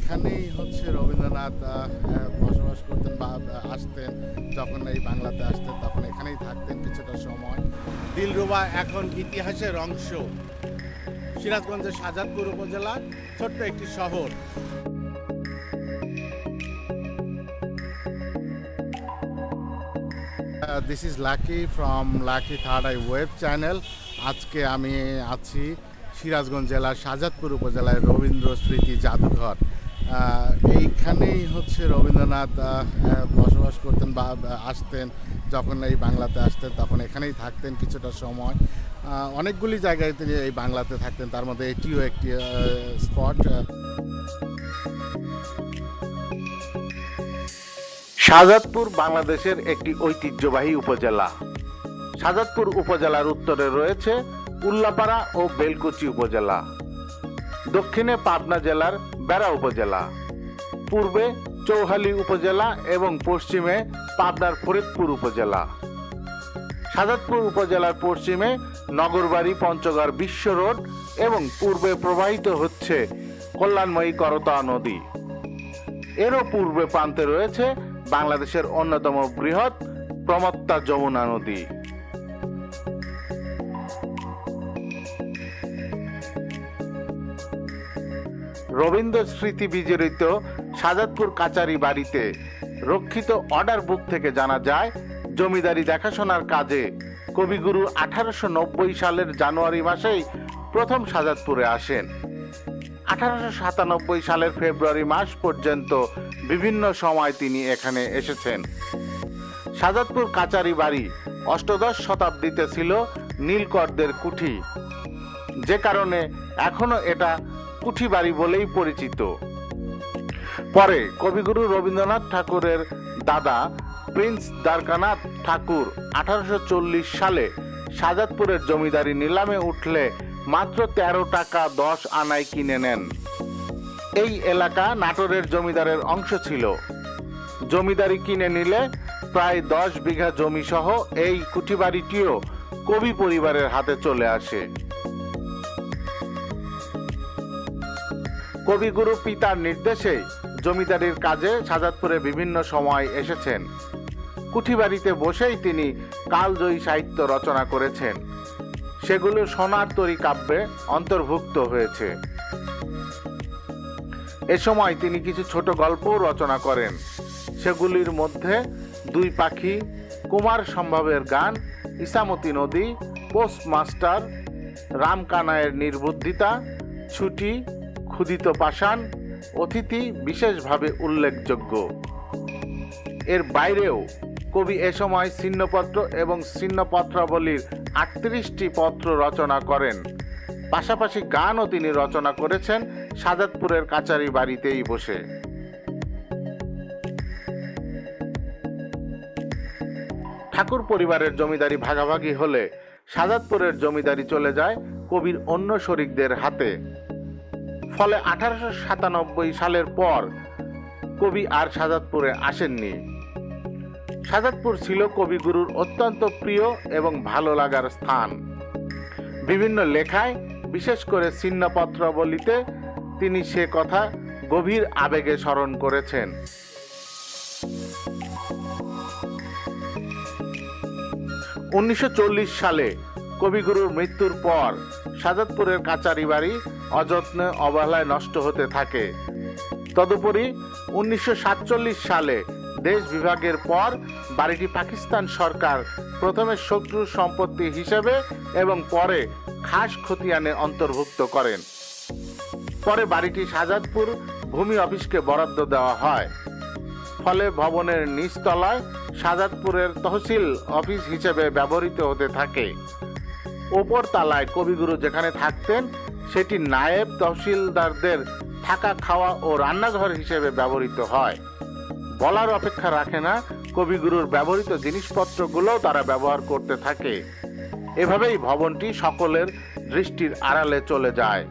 এইখানেই হচ্ছে রবীন্দ্রনাথ বসবাস করতেন বা আসতেন। যখন এই বাংলাতে আসতেন তখন এখানেই থাকতেন কিছুটা সময়। দিলরুবা এখন ইতিহাসের অংশ। সিরাজগঞ্জের শাহজাদপুর উপজেলার ছোট্ট একটি শহর। This is lucky from lucky third eye web channel. আজকে আমি আছি সিরাজগঞ্জ জেলার শাহজাদপুর উপজেলায় রবীন্দ্র স্মৃতি জাদুঘর। এইখানেই হচ্ছে রবীন্দ্রনাথ বসবাস করতেন বা আসতেন। যখন এই বাংলাতে আসতেন তখন এখানেই থাকতেন কিছুটা সময়। অনেকগুলি জায়গায় তিনি এই বাংলাতে থাকতেন, তার মধ্যে এটিও একটি স্পট। শাহজাদপুর বাংলাদেশের একটি ঐতিহ্যবাহী উপজেলা। শাহজাদপুর উপজেলার উত্তরে রয়েছে উল্লাপাড়া ও বেলকুচি উপজেলা, দক্ষিণে পাবনা জেলার বেড়া উপজেলা, পূর্বে চৌহালি উপজেলা এবং পশ্চিমে পাবনার ফরিদপুর উপজেলা। শাহজাদপুর উপজেলার পশ্চিমে নগরবাড়ি পঞ্চগড় বিশ্ব রোড এবং পূর্বে প্রবাহিত হচ্ছে কল্যাণময়ী করতোয়া নদী। এরও পূর্বে প্রান্তে রয়েছে বাংলাদেশের অন্যতম বৃহৎ প্রমত্তা যমুনা নদী। রবীন্দ্র স্মৃতি বিজড়িত শাহজাদপুর কাচারি বাড়িতে রক্ষিত অর্ডার বুক থেকে জানা যায়, জমিদারি দেখাশোনার কাজে কবিগুরু 1890 সালের জানুয়ারি মাসেই প্রথম শাহজাদপুরে আসেন। 1897 সালের ফেব্রুয়ারি মাস পর্যন্ত বিভিন্ন সময় তিনি এখানে এসেছেন। শাহজাদপুর কাচারি বাড়ি অষ্টাদশ শতাব্দীতে ছিল নীলকরদের কুঠি, যে কারণে এখনো এটা কুঠি বাড়ি বলেই পরিচিত। পরে কবিগুরু রবীন্দ্রনাথ ঠাকুরের দাদা প্রিন্স দ্বারকানাথ ঠাকুর 1840 সালে শাহজাদপুরের জমিদারি নিলামে উঠলে মাত্র 13 টাকা 10 আনায় কিনে নেন। এই এলাকা নাটোরের জমিদারের অংশ ছিল। জমিদারি কিনে নিলে প্রায় 10 বিঘা জমি সহ এই কুঠিবাড়িটিও কবি পরিবারের হাতে চলে আসে। কবিগুরু পিতার নির্দেশে জমিদারির কাজে শাহজাদপুরে বিভিন্ন সময় এসেছেন। কুঠিবাড়িতে বসেই তিনি কালজয়ী সাহিত্য রচনা করেছেন। সেগুলো সোনার তরী কাব্যে অন্তর্ভুক্ত হয়েছে। এ সময় তিনি কিছু ছোট গল্পও রচনা করেন। সেগুলির মধ্যে দুই পাখি, কুমার সম্ভবের গান, ইসামতি নদী, পোস্টমাস্টার, রামকানায়ের নির্বুদ্ধিতা, ছুটি, ক্ষুদিত পাষাণ, অতিথি বিশেষভাবে উল্লেখযোগ্য। এর বাইরেও কবি এ সময় ছিন্নপত্র এবং ছিন্নপত্রাবলীর 38টি পত্র রচনা করেন। পাশাপাশি গানও তিনি রচনা করেছেন শাহজাদপুরের কাচারি বাড়িতেই বসে। ঠাকুর পরিবারের জমিদারি ভাগাভাগি হলে শাহজাদপুরের জমিদারি চলে যায় কবির অন্য শরিকদের হাতে। ফলে 1897 সালের পর কবি আর শাহজাদপুরে আসেননি। শাহজাদপুর ছিল কবিগুরুর অত্যন্ত প্রিয় এবং ভালো লাগার স্থান। বিভিন্ন লেখায়, বিশেষ করে ছিন্নপত্রাবলীতে তিনি সে কথা গভীর আবেগে স্মরণ করেছেন। 1940 সালে কবিগুরুর মৃত্যুর পর শাহজাদপুরের কাচারি বাড়ি অযত্নে অবহেলায় নষ্ট হতে থাকে। তদুপরি 1947 সালে দেশ বিভাগের পর বাড়িটি পাকিস্তান সরকার প্রথমে শত্রুর সম্পত্তি হিসেবে এবং পরে খাস খতিয়ানে অন্তর্ভুক্ত করেন। পরে বাড়িটি শাহজাদপুর ভূমি অফিসকে বরাদ্দ দেওয়া হয়। ফলে ভবনের নিচতলায় শাহজাদপুরের তহসিল অফিস হিসেবে ব্যবহৃত হতে থাকে। ওপর তলায় কবিগুরু যেখানে থাকতেন সেটি নায়েব তহসিলদারদের থাকা, খাওয়া ও রান্নাঘর হিসেবে ব্যবহৃত হয়। বলার অপেক্ষা রাখে না, কবিগুরুর ব্যবহৃত জিনিসপত্রগুলো তারা ব্যবহার করতে থাকে। এভাবেই ভবনটি সকলের দৃষ্টির আড়ালে চলে যায়।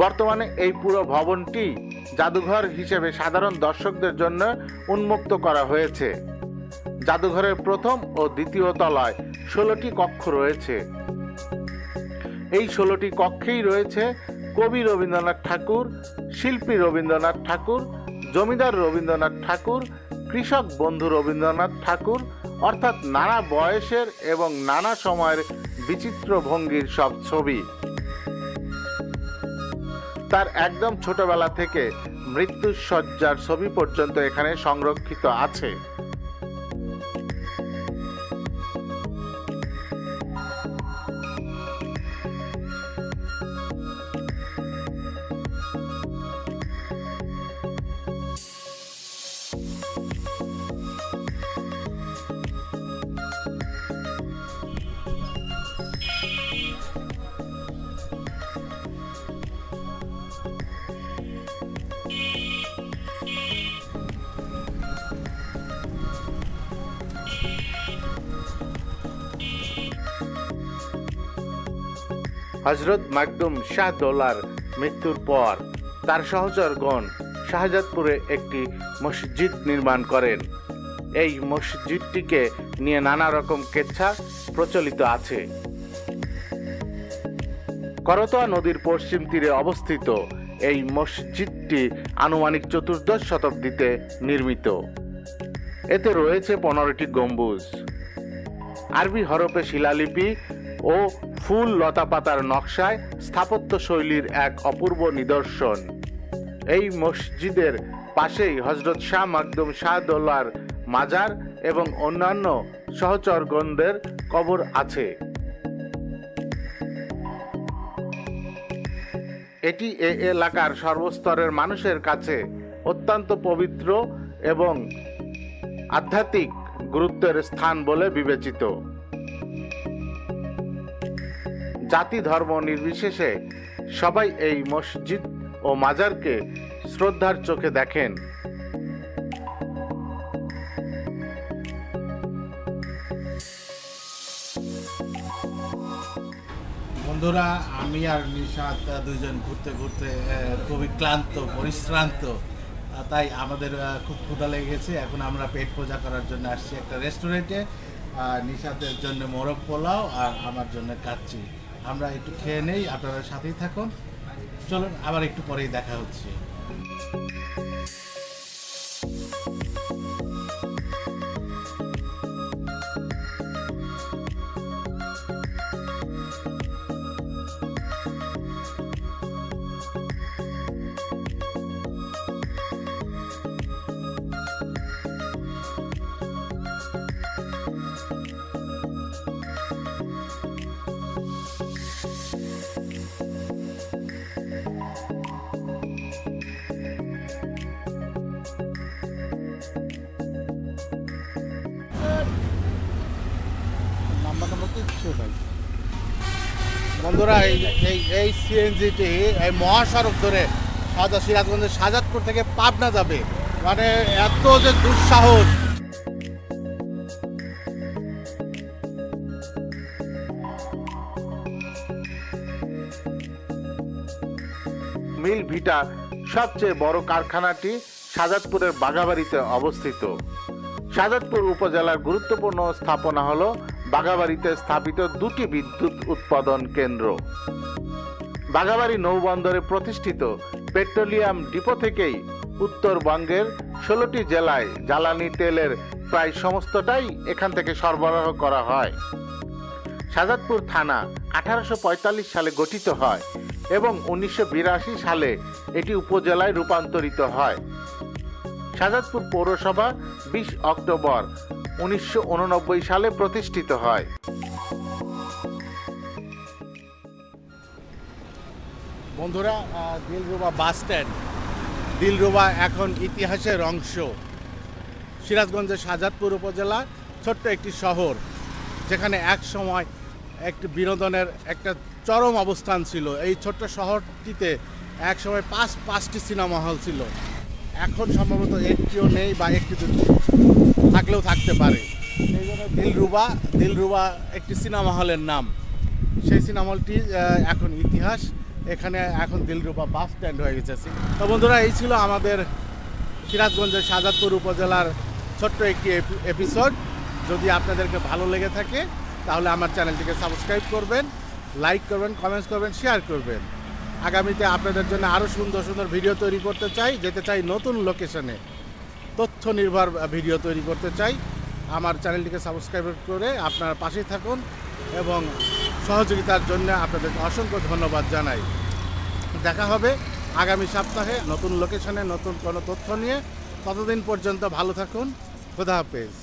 বর্তমানে এই পুরো ভবনটি জাদুঘর হিসেবে সাধারণ দর্শকদের জন্য উন্মুক্ত করা হয়েছে। জাদুঘরের প্রথম ও দ্বিতীয় তলায় 16টি কক্ষ রয়েছে। এই 16টি কক্ষেই রয়েছে কবি রবীন্দ্রনাথ ঠাকুর, শিল্পী রবীন্দ্রনাথ ঠাকুর, জমিদার রবীন্দ্রনাথ ঠাকুর, কৃষক বন্ধু রবীন্দ্রনাথ ঠাকুর, অর্থাৎ নানা বয়সের এবং নানা সময়ের বিচিত্র ভঙ্গির সব ছবি। তার একদম ছোটবেলা থেকে মৃত্যুর শয্যার ছবি পর্যন্ত এখানে সংরক্ষিত আছে। হযরত মাকদুম শাহদৌলার মৃত্যুর পর তার সহচরগণ শাহজাদপুরে একটি মসজিদ নির্মাণ করেন। এই মসজিদটিকে নিয়ে নানা রকম কেচ্ছা প্রচলিত আছে। করতোয়া নদীর পশ্চিম তীরে অবস্থিত এই মসজিদটি আনুমানিক 14দশ শতাব্দীতে নির্মিত। এতে রয়েছে 15টি গম্বুজ, আরবি হরফে শিলালিপি ও ফুল লতা পাতার নকশায় স্থাপত্য শৈলীর এক অপূর্ব নিদর্শন। এই মসজিদের পাশেই হযরত শাহ মাকদুম শাহদৌলার মাজার এবং অন্যান্য সহচরগণদের কবর আছে। এটি এই এলাকার সর্বস্তরের মানুষের কাছে অত্যন্ত পবিত্র এবং আধ্যাত্মিক গুরুত্বের স্থান বলে বিবেচিত। জাতি ধর্ম নির্বিশেষে সবাই এই মসজিদ ও মাজারকে শ্রদ্ধার চোখে দেখেন। বন্ধুরা, আমি আর নিশাত দুইজন ঘুরতে ঘুরতে খুবই ক্লান্ত, পরিশ্রান্ত, তাই আমাদের খুব ক্ষুধা লেগে গেছে। এখন আমরা পেট পূজা করার জন্য আসছি একটা রেস্টুরেন্টে। নিশাতের জন্য মোরগ পোলাও আর আমার জন্য কাচ্চি। আমরা একটু খেয়ে নেই, আপনারা সাথেই থাকুন। চলুন, আবার একটু পরেই দেখা হচ্ছে। বন্ধুরা, এই সিএনজিটি এই মহাসড়ক ধরে সিরাজগঞ্জের শাহজাদপুর থেকে পাবনা যাবে। মানে এত যে দুঃসাহস! মিল ভিটা সবচেয়ে বড় কারখানাটি শাহজাদপুরের বাঘাবাড়িতে অবস্থিত। শাহজাদপুর উপজেলার গুরুত্বপূর্ণ স্থাপনা হলো বাঘাবাড়িতে স্থাপিত 2টি বিদ্যুৎ উৎপাদন কেন্দ্র। বাঘাবাড়ি নৌবন্দরে প্রতিষ্ঠিত পেট্রোলিয়াম ডিপো থেকেই উত্তরবঙ্গের 16টি জেলায় জ্বালানি তেলের প্রায় সমস্তটাই এখান থেকে সরবরাহ করা হয়। শাহজাদপুর থানা 1845 সালে গঠিত হয় এবং 1982 সালে এটি উপজেলায় রূপান্তরিত হয়। শাহজাদপুর পৌরসভা 20 অক্টোবর 1989 সালে প্রতিষ্ঠিত হয়। বন্ধুরা, দিলরুবা বাস স্ট্যান্ড। দিলরুবা এখন ইতিহাসের অংশ। সিরাজগঞ্জের শাহজাদপুর উপজেলা ছোট্ট একটি শহর, যেখানে এক সময় একটি বিনোদনের একটা চরম অবস্থান ছিল। এই ছোট্ট শহরটিতে এক সময় 5টি সিনেমা হল ছিল। এখন সম্ভবত একটিও নেই, বা একটি দুটি থাকলেও থাকতে পারে। সেই জন্য দিলরুবা একটি সিনেমা হলের নাম। সেই সিনেমা হলটি এখন ইতিহাস। এখানে এখন দিলরুবা বাস স্ট্যান্ড হয়ে গেছে। তো বন্ধুরা, এই ছিল আমাদের সিরাজগঞ্জের শাহজাদপুর উপজেলার ছোট্ট একটি এপিসোড। যদি আপনাদেরকে ভালো লেগে থাকে তাহলে আমার চ্যানেলটিকে সাবস্ক্রাইব করবেন লাইক করবেন, কমেন্টস করবেন, শেয়ার করবেন। আগামীতে আপনাদের জন্য আরও সুন্দর সুন্দর ভিডিও তৈরি করতে চাই, যেতে চাই নতুন লোকেশনে, তথ্য নির্ভর ভিডিও তৈরি করতে চাই। আমার চ্যানেলটিকে সাবস্ক্রাইব করে আপনার পাশেই থাকুন এবং সহযোগিতার জন্য আপনাদেরকে অসংখ্য ধন্যবাদ জানাই। দেখা হবে আগামী সপ্তাহে নতুন লোকেশনে নতুন কোনো তথ্য নিয়ে। ততদিন পর্যন্ত ভালো থাকুন। খোদা হাফেজ।